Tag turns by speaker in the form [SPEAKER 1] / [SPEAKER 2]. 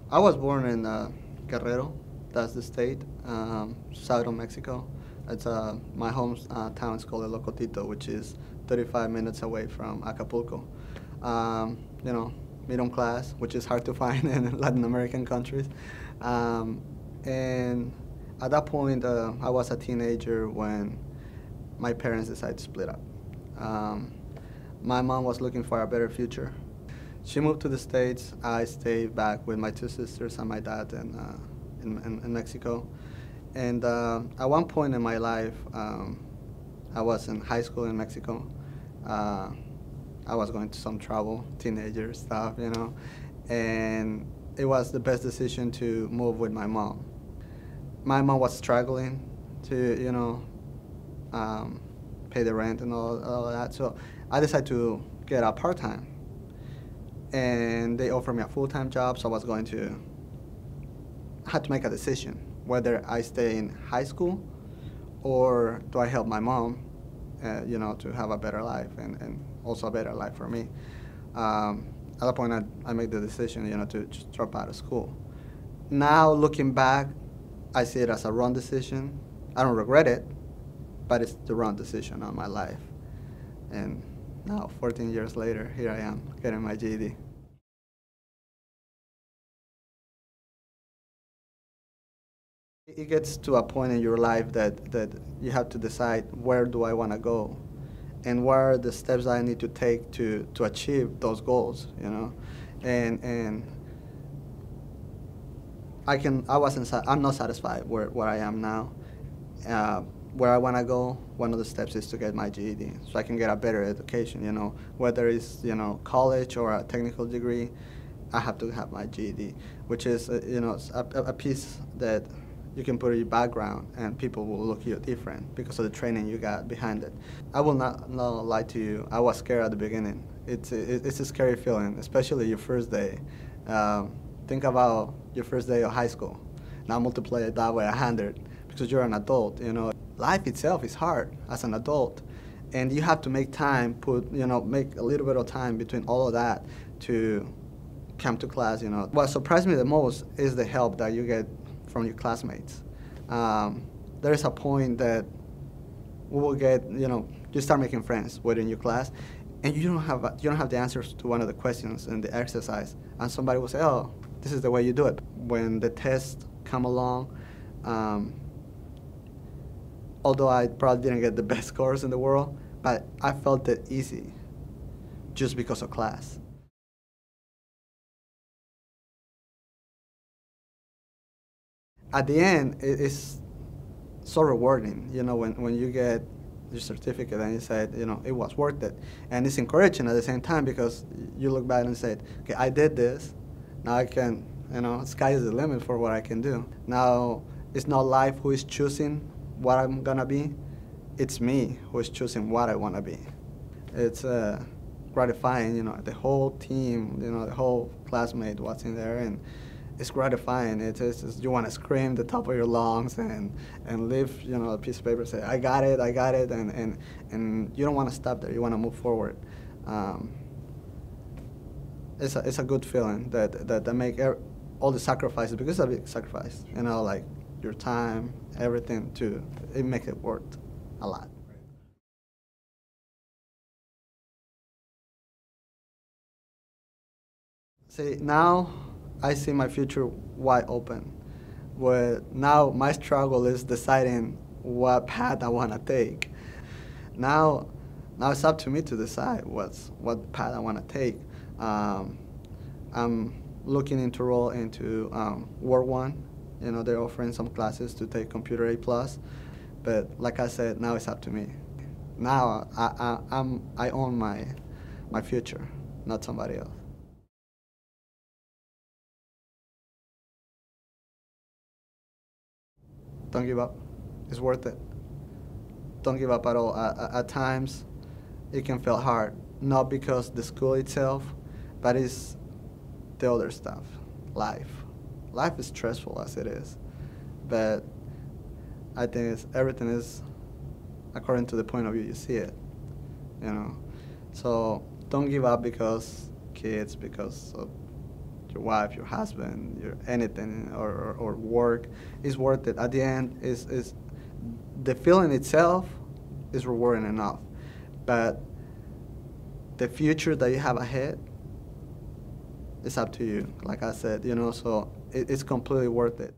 [SPEAKER 1] I was born in Guerrero, that's the state, south of Mexico. It's my home town is called El Locotito, which is 35 minutes away from Acapulco. You know, middle class, which is hard to find in Latin American countries. Um, and at that point, I was a teenager when my parents decided to split up. Um, my mom was looking for a better future. She moved to the States. I stayed back with my two sisters and my dad in Mexico. And at one point in my life, I was in high school in Mexico. Uh, I was going to some trouble, teenager stuff, you know. And it was the best decision to move with my mom. My mom was struggling to, um, pay the rent and all that. So I decided to get a part-time. And they offered me a full-time job, so I was going to, I had to make a decision whether I stay in high school or do I help my mom, to have a better life and also a better life for me. At that point, I made the decision, to just drop out of school. Now, looking back, I see it as a wrong decision. I don't regret it, but it's the wrong decision on my life. And now, 14 years later, here I am, getting my GED. It gets to a point in your life that you have to decide where do I want to go and what are the steps I need to take to achieve those goals, And I'm not satisfied where I am now. Where I want to go, one of the steps is to get my GED so I can get a better education, whether it's, college or a technical degree, I have to have my GED, which is, a piece that you can put in your background and people will look at you different because of the training you got behind it. I will not lie to you, I was scared at the beginning. It's a scary feeling, especially your first day. Think about your first day of high school. Now multiply it that way 100 because you're an adult, Life itself is hard as an adult, and you have to make time, make a little bit of time between all of that to come to class, What surprised me the most is the help that you get from your classmates. There is a point that we will get, you start making friends within your class, and you don't have the answers to one of the questions in the exercise, and somebody will say, "Oh, this is the way you do it." When the tests come along, although I probably didn't get the best scores in the world, but I felt it easy just because of class. At the end, it's so rewarding, when you get your certificate and you said, it was worth it. And it's encouraging at the same time because you look back and say, okay, I did this, now I can, sky is the limit for what I can do. Now, it's not life who is choosing what I'm gonna be, it's me who is choosing what I wanna be. It's gratifying, the whole team, the whole classmate was in there, and it's gratifying. It's just, you want to scream the top of your lungs and leave, a piece of paper and say, I got it, and you don't want to stop there. You want to move forward. It's a good feeling that make all the sacrifices, because it's a big sacrifice, like your time, everything, it makes it worth a lot. See, now I see my future wide open. Where now my struggle is deciding what path I want to take. Now, now it's up to me to decide what path I want to take. I'm looking into roll into World One. They're offering some classes to take Computer A plus, but like I said, now it's up to me. Now I own my future, not somebody else. Don't give up. It's worth it. Don't give up at all. At times, it can feel hard, not because the school itself, but it's the other stuff, life. Life is stressful as it is, but I think everything is according to the point of view you see it, you know. So don't give up because kids, because of your wife, your husband, your anything, or work, is worth it. At the end, is the feeling itself is rewarding enough, but the future that you have ahead, it's up to you. Like I said, so it's completely worth it.